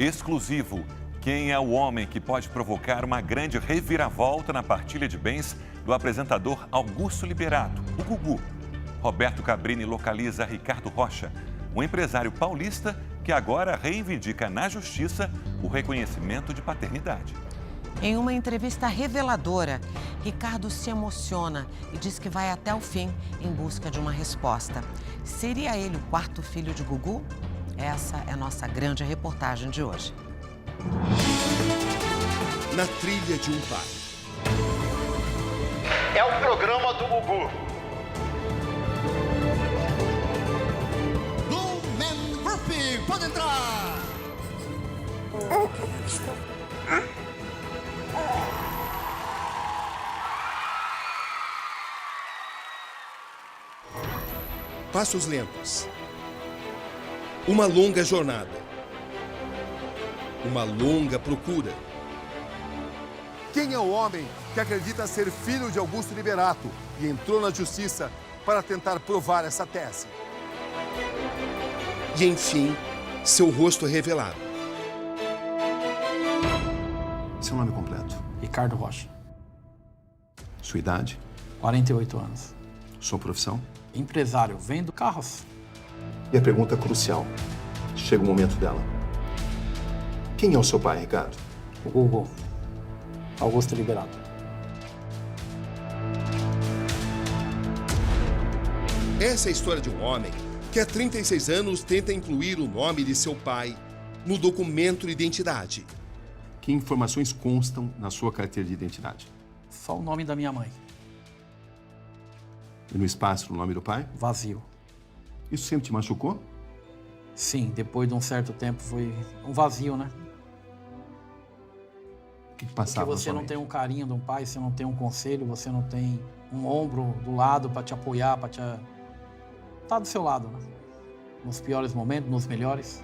exclusivo. Quem é o homem que pode provocar uma grande reviravolta na partilha de bens do apresentador Augusto Liberato, o Gugu? Roberto Cabrini localiza Ricardo Rocha, um empresário paulista que agora reivindica na justiça o reconhecimento de paternidade. Em uma entrevista reveladora, Ricardo se emociona e diz que vai até o fim em busca de uma resposta. Seria ele o quarto filho de Gugu? Essa é a nossa grande reportagem de hoje. Na trilha de um pai. É o programa do Gugu. Blue Man Group, pode entrar! Passos lentos. Uma longa jornada. Uma longa procura. Quem é o homem que acredita ser filho de Augusto Liberato e entrou na justiça para tentar provar essa tese? E, enfim, seu rosto é revelado. Seu nome completo? Ricardo Rocha, Sua idade? 48 anos. Sua profissão? Empresário, vendo carros. E a pergunta crucial. Chega o momento dela. Quem é o seu pai, Ricardo? O Gugu, Augusto Liberato. Essa é a história de um homem que há 36 anos tenta incluir o nome de seu pai no documento de identidade. Que informações constam na sua carteira de identidade? Só o nome da minha mãe. E no espaço, o nome do pai? Vazio. Isso sempre te machucou? Sim, depois de um certo tempo foi um vazio, né? O que passava Porque na você sua não mente? tem um carinho de um pai, você não tem um conselho, você não tem um ombro do lado para te apoiar, para te... Tá do seu lado, né? Nos piores momentos, nos melhores.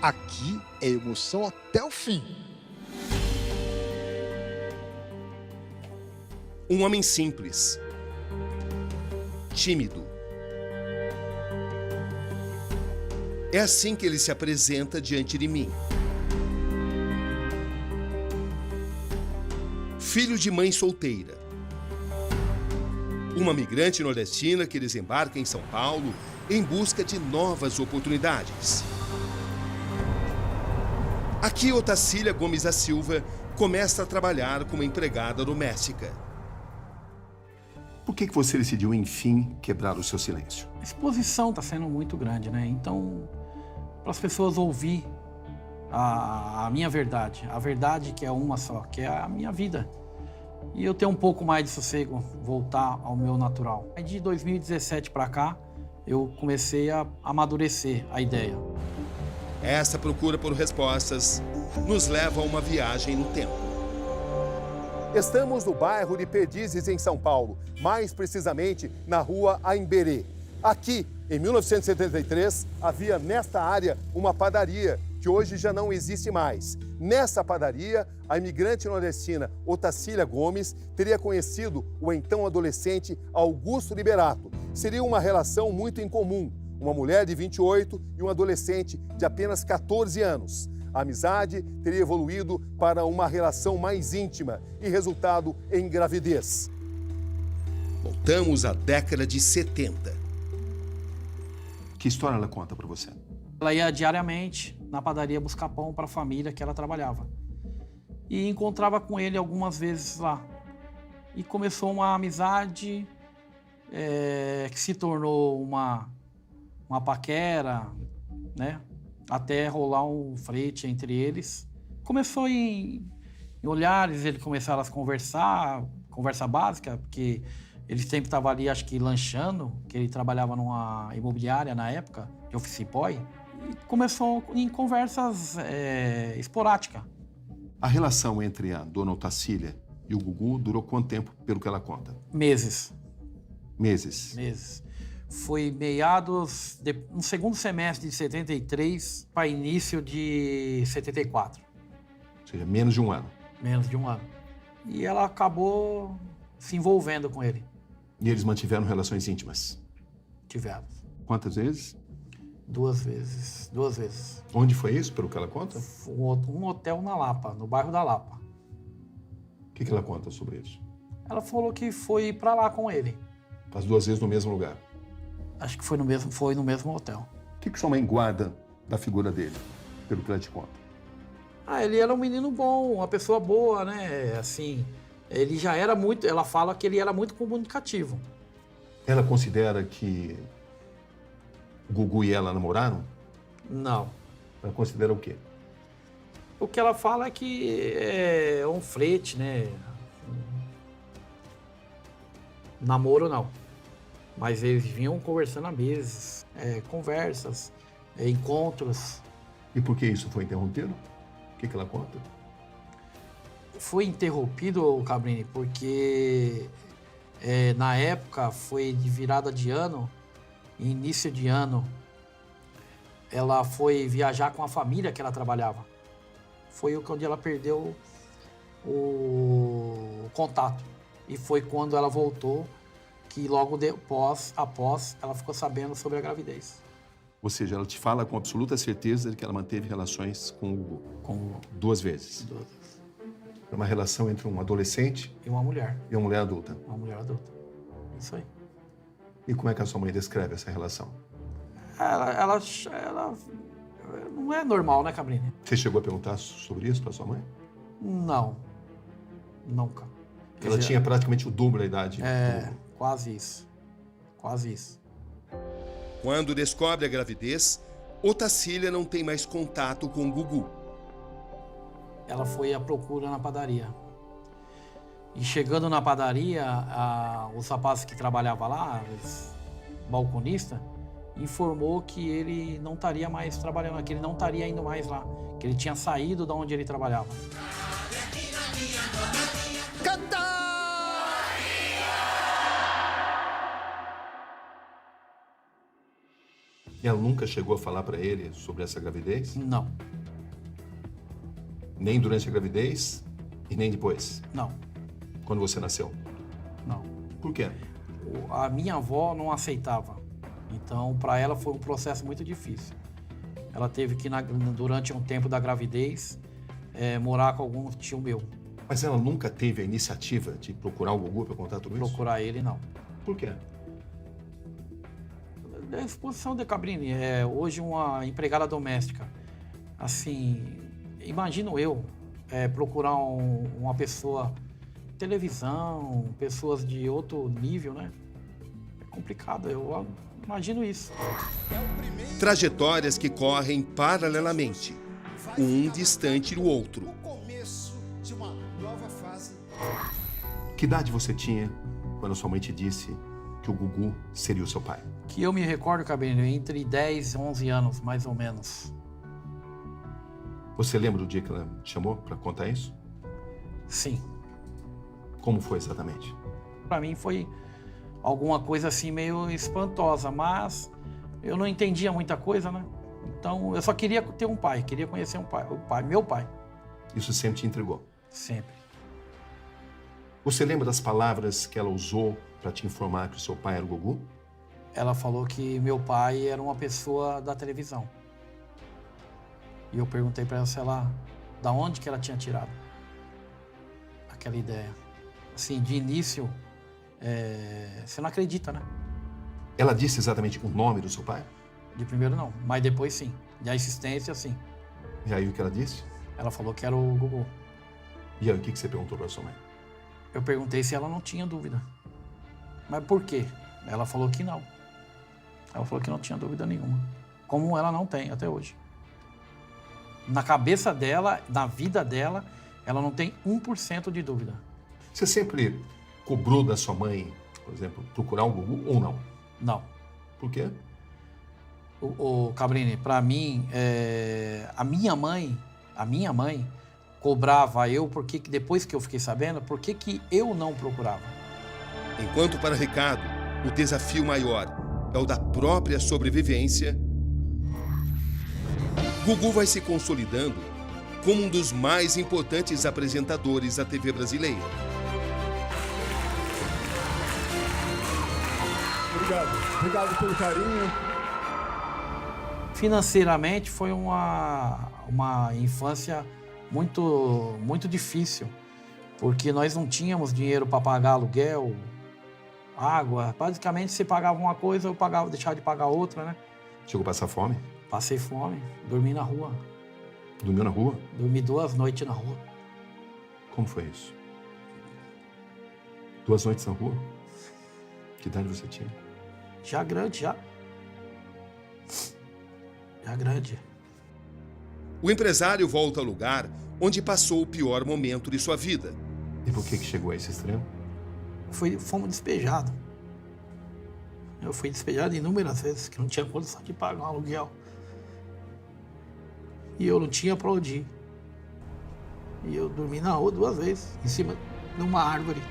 Aqui é emoção até o fim. Um homem simples. Tímido. É assim que ele se apresenta diante de mim. Filho de mãe solteira. Uma migrante nordestina que desembarca em São Paulo em busca de novas oportunidades. Aqui, Otacília Gomes da Silva começa a trabalhar como empregada doméstica. Por que você decidiu, enfim, quebrar o seu silêncio? A exposição está sendo muito grande, né? Então, para as pessoas ouvir a minha verdade, a verdade que é uma só, que é a minha vida. E eu ter um pouco mais de sossego, voltar ao meu natural. Aí de 2017 para cá, eu comecei a amadurecer a ideia. Essa procura por respostas nos leva a uma viagem no tempo. Estamos no bairro de Perdizes, em São Paulo, mais precisamente na rua Aimberê. Aqui, em 1973, havia nesta área uma padaria, que hoje já não existe mais. Nessa padaria, a imigrante nordestina Otacília Gomes teria conhecido o então adolescente Augusto Liberato. Seria uma relação muito incomum, uma mulher de 28 e um adolescente de apenas 14 anos. A amizade teria evoluído para uma relação mais íntima e resultado em gravidez. Voltamos à década de 70. Que história ela conta para você? Ela ia diariamente na padaria buscar pão para a família que ela trabalhava. E encontrava com ele algumas vezes lá. E começou uma amizade que se tornou uma paquera, né? Até rolar um flerte entre eles. Começou em olhares, eles começaram a conversar, conversa básica, porque ele sempre estava ali, acho que lanchando, que ele trabalhava numa imobiliária na época, de office boy. E começou em conversas esporádicas. A relação entre a dona Otacília e o Gugu durou quanto tempo, pelo que ela conta? Meses. Meses. Foi meados, no segundo semestre de 73 para início de 74. Ou seja, menos de um ano. Menos de um ano. E ela acabou se envolvendo com ele. E eles mantiveram relações íntimas? Tiveram. Quantas vezes? 2 vezes. 2 vezes. Onde foi isso, pelo que ela conta? Um hotel na Lapa, no bairro da Lapa. O que ela conta sobre isso? Ela falou que foi pra lá com ele. As 2 vezes no mesmo lugar. Acho que foi no mesmo hotel. O que sua mãe guarda da figura dele, pelo que ela te conta? Ele era um menino bom, uma pessoa boa, né? Assim, ele já era muito... Ela fala que ele era muito comunicativo. Ela considera que o Gugu e ela namoraram? Não. Ela considera o quê? O que ela fala é que é um flerte, né? Namoro, não. Mas eles vinham conversando há meses. Conversas, encontros. E por que isso foi interrompido? O que ela conta? Foi interrompido, Cabrini, porque na época foi de virada de ano, início de ano, ela foi viajar com a família que ela trabalhava. Foi onde ela perdeu o contato. E foi quando ela voltou que logo após ela ficou sabendo sobre a gravidez. Ou seja, ela te fala com absoluta certeza de que ela manteve relações com o Gugu. Com 2 vezes. 2 vezes. É uma relação entre um adolescente E uma mulher. e uma mulher adulta. Uma mulher adulta. Isso aí. E como é que a sua mãe descreve essa relação? Ela não é normal, né, Cabrini? Você chegou a perguntar sobre isso para sua mãe? Não. Nunca. Ela tinha praticamente o dobro da idade. do Gugu. Quase isso. Quase isso. Quando descobre a gravidez, Otacília não tem mais contato com o Gugu. Ela foi à procura na padaria. E chegando na padaria, os rapazes que trabalhavam lá, os balconistas, informou que ele não estaria mais trabalhando, que ele não estaria indo mais lá, que ele tinha saído de onde ele trabalhava. E ela nunca chegou a falar para ele sobre essa gravidez? Não, Nem durante a gravidez e nem depois, não, quando você nasceu. não. Por quê? A minha avó não aceitava. Então, para ela foi um processo muito difícil. Ela teve que, durante um tempo da gravidez, morar com algum tio meu. Mas ela nunca teve a iniciativa de procurar o Gugu para contar tudo isso? Procurar ele, não. Por quê? A exposição de Cabrini é hoje uma empregada doméstica. Assim, imagino eu procurar uma pessoa, televisão, pessoas de outro nível, né? É complicado, eu imagino isso. Trajetórias que correm paralelamente, um distante do outro. O começo de uma nova fase. Que idade você tinha quando sua mãe te disse que o Gugu seria o seu pai? Que eu me recordo, Cabrini, entre 10 e 11 anos, mais ou menos. Você lembra do dia que ela te chamou para contar isso? Sim. Como foi exatamente? Para mim foi alguma coisa assim meio espantosa, mas eu não entendia muita coisa, né? Então eu só queria ter um pai, queria conhecer um pai, meu pai. Isso sempre te intrigou. Sempre. Você lembra das palavras que ela usou para te informar que o seu pai era o Gugu? Ela falou que meu pai era uma pessoa da televisão. E eu perguntei para ela, da onde que ela tinha tirado aquela ideia. Assim, de início, você não acredita, né? Ela disse exatamente o nome do seu pai? De primeiro não, mas depois sim. De assistência, sim. E aí o que ela disse? Ela falou que era o Gugu. E aí o que você perguntou para sua mãe? Eu perguntei se ela não tinha dúvida. Mas por quê? Ela falou que não. Ela falou que não tinha dúvida nenhuma. Como ela não tem até hoje. Na cabeça dela, na vida dela, ela não tem 1% de dúvida. Você sempre cobrou da sua mãe, por exemplo, procurar o Gugu ou não? Não. Por quê? O Cabrini, para mim, a minha mãe cobrava eu, porque depois que eu fiquei sabendo, por que eu não procurava? Enquanto para Ricardo, o desafio maior é o da própria sobrevivência, Gugu vai se consolidando como um dos mais importantes apresentadores da TV brasileira. Obrigado. Obrigado pelo carinho. Financeiramente foi uma infância muito difícil, porque nós não tínhamos dinheiro para pagar aluguel, água. Basicamente, se pagava uma coisa, eu deixava de pagar outra, né? Chegou a passar fome? Passei fome, dormi na rua. Dormiu na rua? Dormi 2 noites na rua. Como foi isso? 2 noites na rua? Que idade você tinha? Já grande, já. Já grande. O empresário volta ao lugar onde passou o pior momento de sua vida. E por que chegou a esse extremo? Fomos despejados. Eu fui despejado inúmeras vezes, que não tinha condição de pagar um aluguel. E eu não tinha para onde ir. E eu dormi na rua 2 vezes, em cima de uma árvore.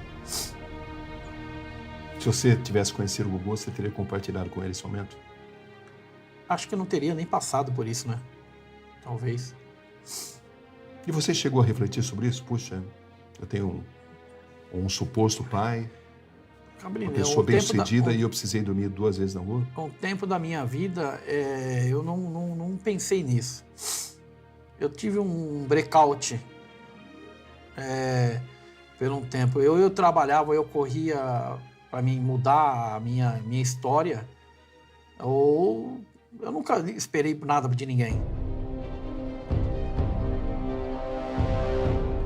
Se você tivesse conhecido o Gugu, você teria compartilhado com ele esse momento? Acho que eu não teria nem passado por isso, né? Talvez. E você chegou a refletir sobre isso? Puxa, eu tenho um suposto pai, Cabrini, uma pessoa bem-sucedida e eu precisei dormir 2 vezes na rua? Com o tempo da minha vida, eu não pensei nisso. Eu tive um breakout por um tempo. Eu trabalhava, eu corria para mim mudar a minha história, ou eu nunca esperei nada de ninguém.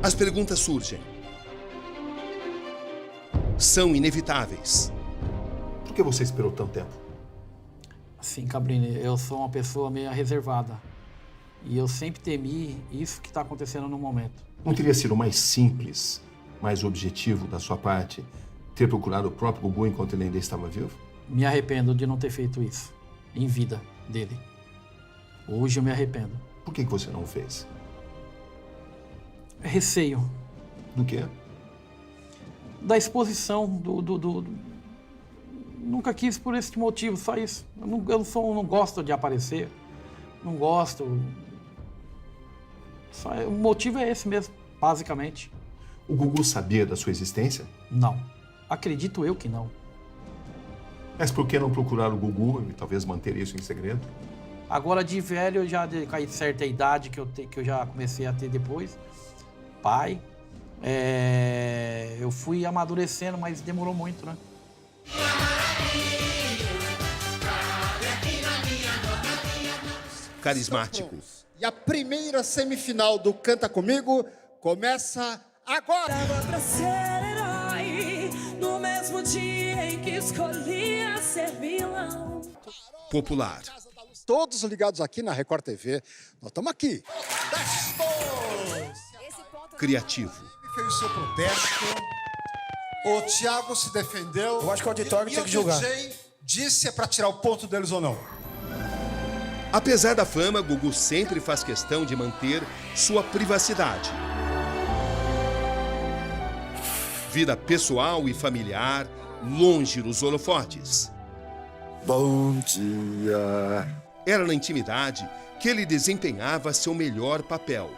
As perguntas surgem. São inevitáveis. Por que você esperou tanto tempo? Assim, Cabrini, eu sou uma pessoa meio reservada. E eu sempre temi isso que está acontecendo no momento. Não teria sido mais simples, mais objetivo da sua parte, ter procurado o próprio Gugu enquanto ele ainda estava vivo? Me arrependo de não ter feito isso em vida dele. Hoje eu me arrependo. Por que você não fez? Receio. Do quê? Da exposição, Nunca quis por esse motivo, só isso. Eu não gosto de aparecer. Não gosto. O motivo é esse mesmo, basicamente. O Gugu sabia da sua existência? Não. Acredito eu que não. Mas por que não procurar o Gugu e talvez manter isso em segredo? Agora, de velho, já de certa idade que eu já comecei a ter depois, pai, eu fui amadurecendo, mas demorou muito, né? Carismático. E a primeira semifinal do Canta Comigo começa agora. Pra ser herói, no mesmo dia em que escolhia ser vilão. Popular. Todos ligados aqui na Record TV. Nós estamos aqui. Criativo. Fez o seu protesto. O Thiago se defendeu. Eu acho que o auditório tem que julgar. O DJ disse se é para tirar o ponto deles ou não. Apesar da fama, Gugu sempre faz questão de manter sua privacidade. Vida pessoal e familiar, longe dos holofotes. Bom dia. Era na intimidade que ele desempenhava seu melhor papel,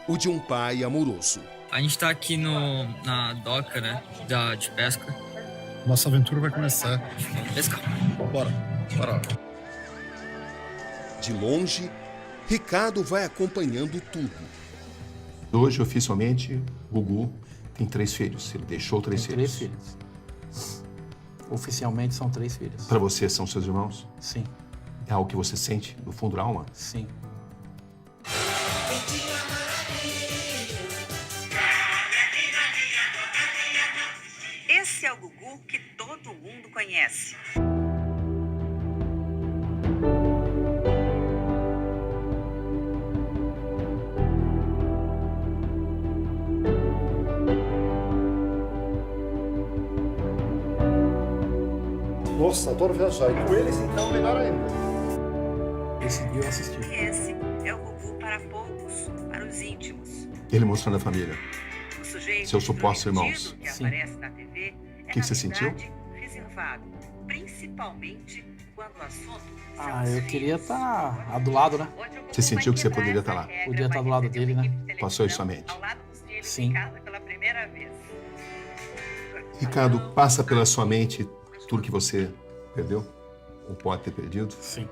o de um pai amoroso. A gente tá aqui na doca, né, de pesca. Nossa aventura vai começar. Vamos pescar. Bora. De longe, Ricardo vai acompanhando tudo. Hoje, oficialmente, Gugu tem 3 filhos. Ele deixou 3 filhos. 3 filhos. Oficialmente são 3 filhos. Para você, são seus irmãos? Sim. É algo que você sente no fundo da alma? Sim. Esse é o Gugu que todo mundo conhece. Nossa, adoro viajar. E com eles, então, melhor ainda. Esse dia eu assisti. Esse é o Gugu para poucos, para os íntimos. Ele mostrando a família. O sujeito Seus supostos irmãos. que Sim. aparece na TV O que você sentiu? Reservado, principalmente quando o assunto Eu queria estar do lado, né? Você sentiu que você poderia estar lá? Podia estar do lado dele, né? Passou isso à mente? Sim. Pela primeira vez. Ricardo, passa pela sua mente tudo que você perdeu? Ou pode ter perdido? Sim.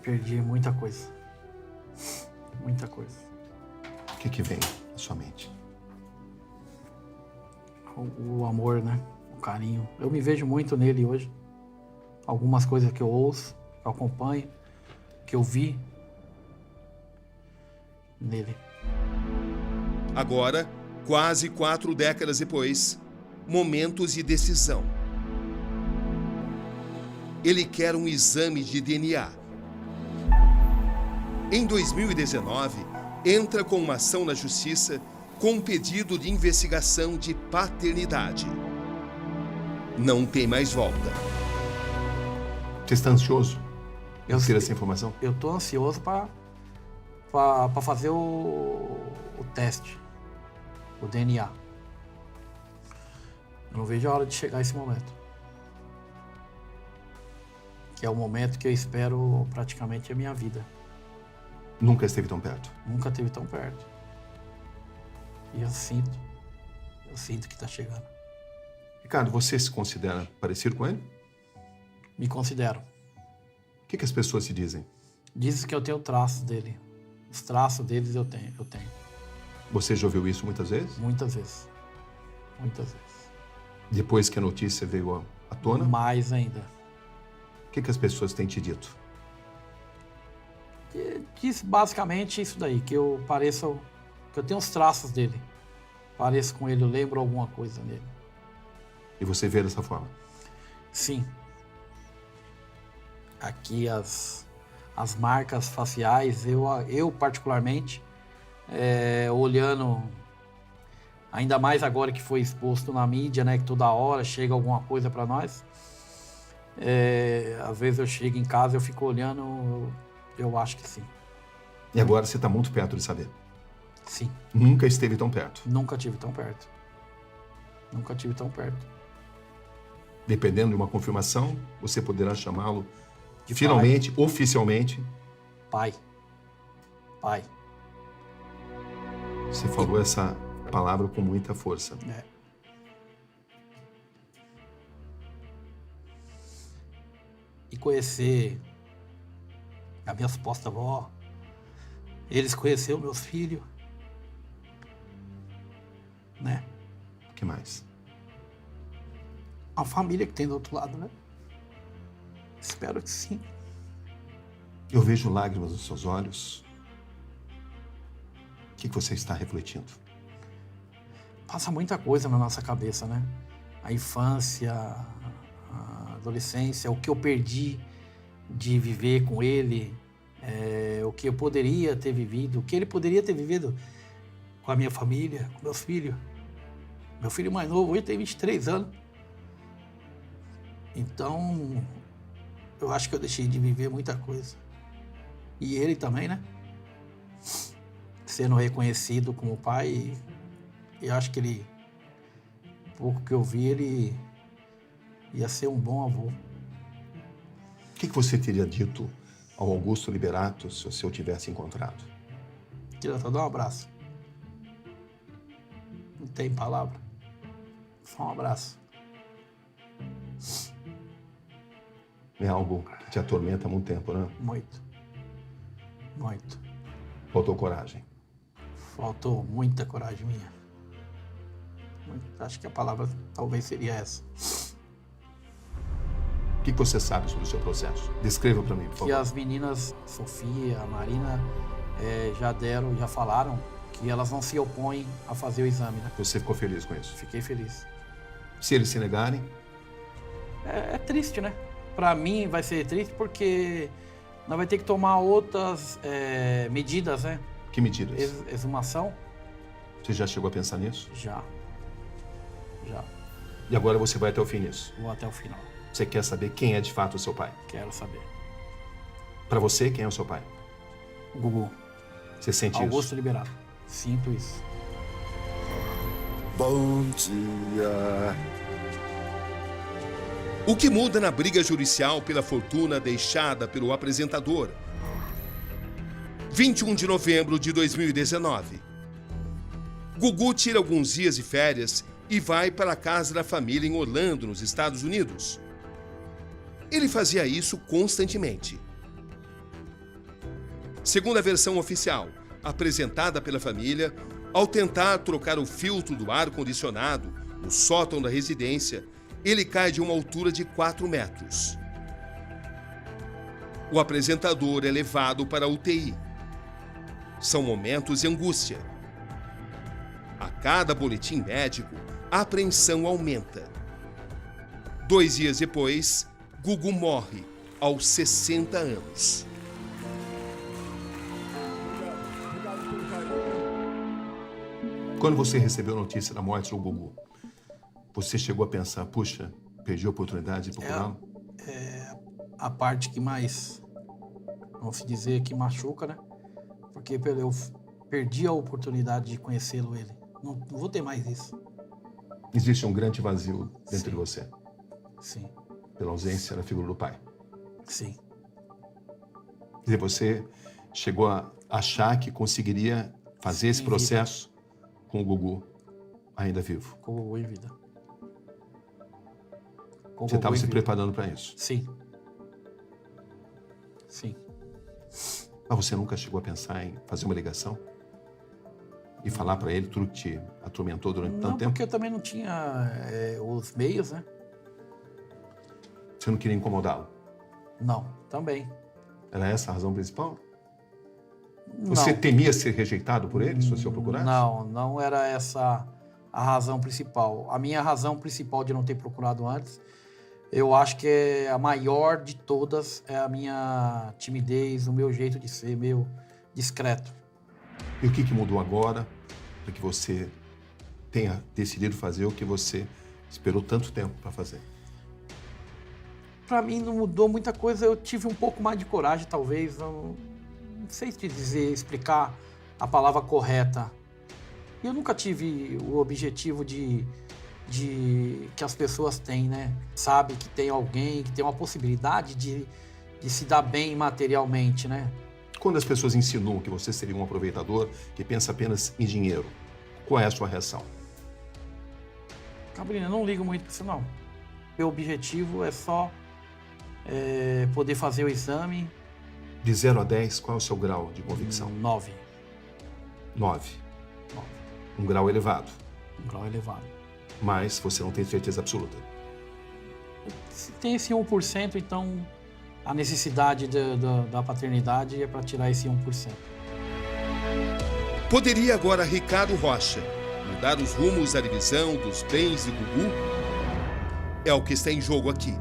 Perdi muita coisa. Muita coisa. O que vem na sua mente? O amor, né? O carinho. Eu me vejo muito nele hoje. Algumas coisas que eu ouço, que eu acompanho, que eu vi nele. Agora, quase 4 décadas depois, momentos de decisão. Ele quer um exame de DNA. Em 2019, entra com uma ação na justiça com um pedido de investigação de paternidade. Não tem mais volta. Você está ansioso por ter essa informação? Eu estou ansioso para fazer o teste, o DNA. Eu não vejo a hora de chegar esse momento. Que é o momento que eu espero praticamente a minha vida. Nunca esteve tão perto? Nunca esteve tão perto. E eu sinto que está chegando. Ricardo, você se considera parecido com ele? Me considero. O que as pessoas te dizem? Dizem que eu tenho traços dele. Os traços deles eu tenho. Você já ouviu isso muitas vezes? Muitas vezes. Muitas vezes. Depois que a notícia veio à tona? Mais ainda. O que as pessoas têm te dito? Diz basicamente isso daí, que eu pareço... que eu tenho os traços dele. Pareço com ele, eu lembro alguma coisa nele. E você vê dessa forma? Sim. Aqui as marcas faciais, eu particularmente, olhando, ainda mais agora que foi exposto na mídia, né, que toda hora chega alguma coisa para nós. Às vezes eu chego em casa, eu fico olhando, eu acho que sim. E agora você está muito perto de saber? Sim. Nunca esteve tão perto? Nunca tive tão perto. Nunca tive tão perto. Dependendo de uma confirmação, você poderá chamá-lo finalmente, oficialmente. Pai. Pai. Você falou essa palavra com muita força. E conhecer a minha suposta avó, eles conheceram meus filhos, né? O que mais? A família que tem do outro lado, né? Espero que sim. Eu vejo lágrimas nos seus olhos. O que você está refletindo? Passa muita coisa na nossa cabeça, né? A infância, a adolescência, o que eu perdi de viver com ele, o que eu poderia ter vivido, o que ele poderia ter vivido com a minha família, com meus filhos. Meu filho mais novo hoje tem 23 anos. Então, eu acho que eu deixei de viver muita coisa. E ele também, né? Sendo reconhecido como pai, e acho que ele, pouco que eu vi, ele ia ser um bom avô. O que você teria dito ao Augusto Liberato se você o tivesse encontrado? Queria só dar um abraço. Não tem palavra. Só um abraço. É algo que te atormenta há muito tempo, né? Muito. Muito. Faltou coragem. Faltou muita coragem minha. Acho que a palavra talvez seria essa. O que você sabe sobre o seu processo? Descreva para mim, por favor. Que as meninas, Sofia, a Marina, já falaram que elas não se opõem a fazer o exame, né? Você ficou feliz com isso? Fiquei feliz. Se eles se negarem? É triste, né? Para mim vai ser triste porque nós vamos ter que tomar outras medidas, né? Que medidas? Exumação. Você já chegou a pensar nisso? Já. E agora você vai até o fim nisso? Vou até o final. Você quer saber quem é de fato o seu pai? Quero saber. Para você, quem é o seu pai? Gugu. Você sente isso? Augusto Liberato. Sinto isso. Bom dia. O que muda na briga judicial pela fortuna deixada pelo apresentador? 21 de novembro de 2019. Gugu tira alguns dias de férias e vai para a casa da família em Orlando, nos Estados Unidos. Ele fazia isso constantemente. Segundo a versão oficial, apresentada pela família, ao tentar trocar o filtro do ar-condicionado no sótão da residência, ele cai de uma altura de 4 metros. O apresentador é levado para a UTI. São momentos de angústia. A cada boletim médico, a apreensão aumenta. 2 dias depois, Gugu morre, aos 60 anos. Quando você recebeu a notícia da morte do Gugu, você chegou a pensar, puxa, perdi a oportunidade de procurá-lo? A parte que mais, vamos se dizer, que machuca, né? Porque eu perdi a oportunidade de conhecê-lo, ele. Não vou ter mais isso. Existe um grande vazio dentro Sim. de você, Sim, pela ausência da figura do pai. sim. Quer dizer, você chegou a achar que conseguiria fazer esse processo com o Gugu ainda vivo. Com o Gugu em vida. Com o Você Gugu estava em se vida. preparando para isso. Sim. Sim. Mas você nunca chegou a pensar em fazer uma ligação? E falar para ele tudo que te atormentou durante Não, tanto tempo? porque eu também não tinha os meios, né? Você não queria incomodá-lo? Não, também. Era essa a razão principal? Não. Você temia ser rejeitado por ele, se você o procurasse? Não, não era essa a razão principal. A minha razão principal de não ter procurado antes, eu acho que é a maior de todas, é a minha timidez, o meu jeito de ser, meio discreto. E o que mudou agora para que você tenha decidido fazer o que você esperou tanto tempo para fazer? Para mim não mudou muita coisa, eu tive um pouco mais de coragem, talvez. Eu não sei te dizer, explicar a palavra correta. Eu nunca tive o objetivo de que as pessoas têm, né? Sabe que tem alguém, que tem uma possibilidade de se dar bem materialmente, né? Quando as pessoas insinuam que você seria um aproveitador que pensa apenas em dinheiro, qual é a sua reação? Cabrina, eu não ligo muito para isso, não. Meu objetivo é só poder fazer o exame. De 0 a 10, qual é o seu grau de convicção? 9. 9. Um grau elevado. Um grau elevado. Mas você não tem certeza absoluta. Se tem esse 1%, então a necessidade da paternidade é para tirar esse 1%. Poderia agora Ricardo Rocha mudar os rumos da divisão dos bens de Gugu? É o que está em jogo aqui.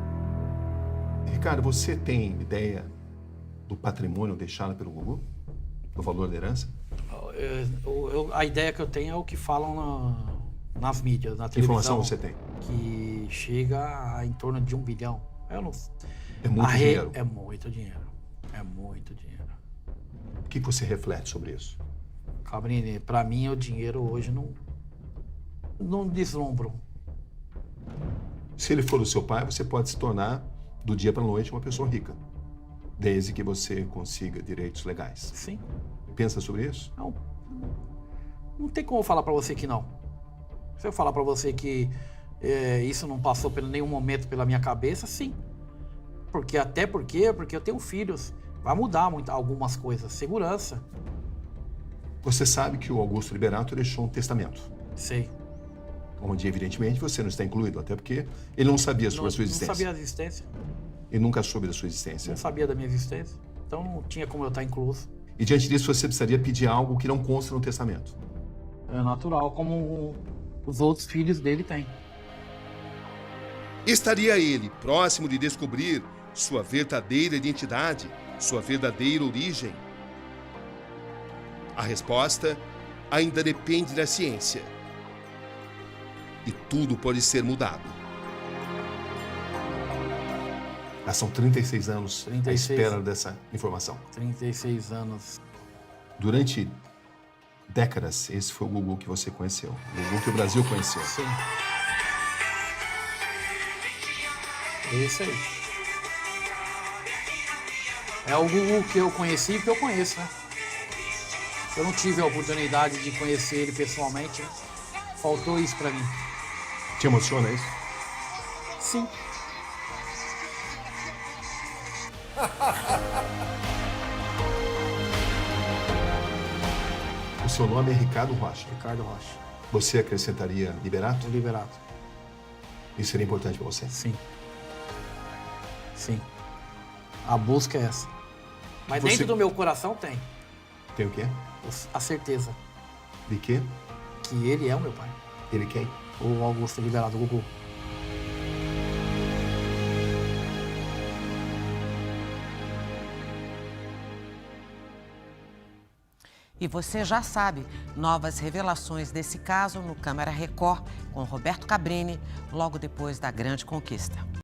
Ricardo, você tem ideia do patrimônio deixado pelo Gugu? Do valor da herança? A ideia que eu tenho é o que falam nas mídias, na Que televisão. informação você tem? Que chega a em torno de 1 bilhão. Eu não... É muito dinheiro. É muito dinheiro. É muito dinheiro. O que você reflete sobre isso? Cabrini, para mim o dinheiro hoje não deslumbro. Se ele for o seu pai, você pode se tornar, do dia para a noite, uma pessoa rica. Desde que você consiga direitos legais. Sim. Pensa sobre isso? Não tem como eu falar para você que não. Se eu falar para você que isso não passou por nenhum momento pela minha cabeça, sim. Porque eu tenho filhos. Vai mudar algumas coisas. Segurança. Você sabe que o Augusto Liberato deixou um testamento. Sei. Onde, evidentemente, você não está incluído, até porque ele não sabia sobre a sua existência. Não sabia da existência. Ele nunca soube da sua existência. Não sabia da minha existência. Então não tinha como eu estar incluso. E diante disso, você precisaria pedir algo que não consta no testamento. É natural, como os outros filhos dele têm. Estaria ele próximo de descobrir sua verdadeira identidade, sua verdadeira origem? A resposta ainda depende da ciência. E tudo pode ser mudado. Já são 36 anos 36. à espera dessa informação. 36 anos. Durante décadas, esse foi o Gugu que você conheceu. O Gugu que o Brasil conheceu. Sim. Esse aí. É o Gugu que eu conheci e que eu conheço, né? Eu não tive a oportunidade de conhecer ele pessoalmente, né? Faltou isso pra mim. Te emociona isso? Sim. O seu nome é Ricardo Rocha. Ricardo Rocha. Você acrescentaria Liberato? Liberato. Isso seria importante para você? Sim. Sim. A busca é essa. Mas Você- dentro do meu coração tem Tem o quê? a certeza De quê? que ele é o meu pai. Ele quem? O Augusto Liberato, o Gugu. E você já sabe, novas revelações desse caso no Câmara Record, com Roberto Cabrini, logo depois da grande conquista.